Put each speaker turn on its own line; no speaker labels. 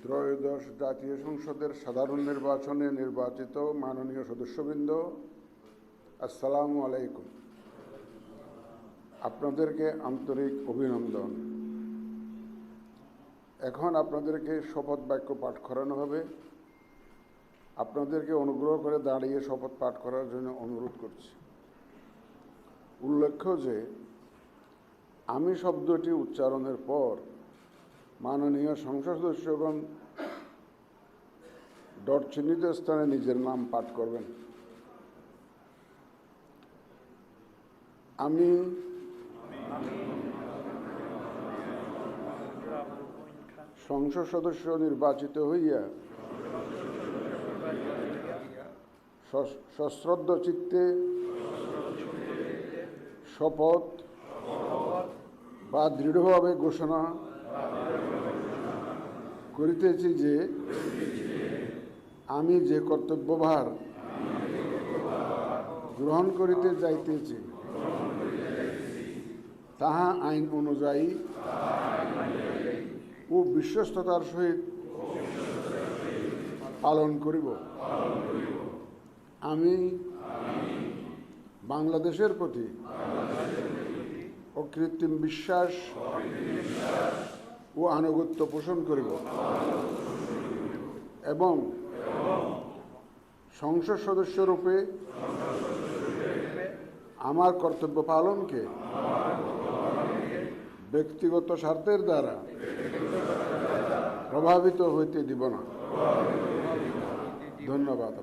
ত্রয়োদশ জাতীয় সংসদের সাধারণ নির্বাচনে নির্বাচিত মাননীয় সদস্যবৃন্দ, আসসালামু আলাইকুম। আপনাদেরকে আন্তরিক অভিনন্দন। এখন আপনাদেরকে শপথ বাক্য পাঠ করানো হবে। আপনাদেরকে অনুগ্রহ করে দাঁড়িয়ে শপথ পাঠ করার জন্য অনুরোধ করছি। উল্লেখ্য যে আমি শব্দটি উচ্চারণের পর মাননীয় সংসদ সদস্যগণ ডট চিহ্নিত স্থানে নিজের নাম পাঠ করবেন। আমি সংসদ সদস্য নির্বাচিত হইয়া সশ্রদ্ধ চিত্তে শপথ বা দৃঢ়ভাবে ঘোষণা করিতেছি যে আমি যে কর্তব্যভার গ্রহণ করিতে যাইতেছি তাহা আইন অনুযায়ী ও বিশ্বস্ততার সহিত পালন করিব। আমি বাংলাদেশের প্রতি অকৃত্রিম বিশ্বাস ও আনুগত্য পোষণ করিব এবং সংসদ সদস্যরূপে আমার কর্তব্য পালনকে ব্যক্তিগত স্বার্থের দ্বারা প্রভাবিত হইতে দিব না। ধন্যবাদ।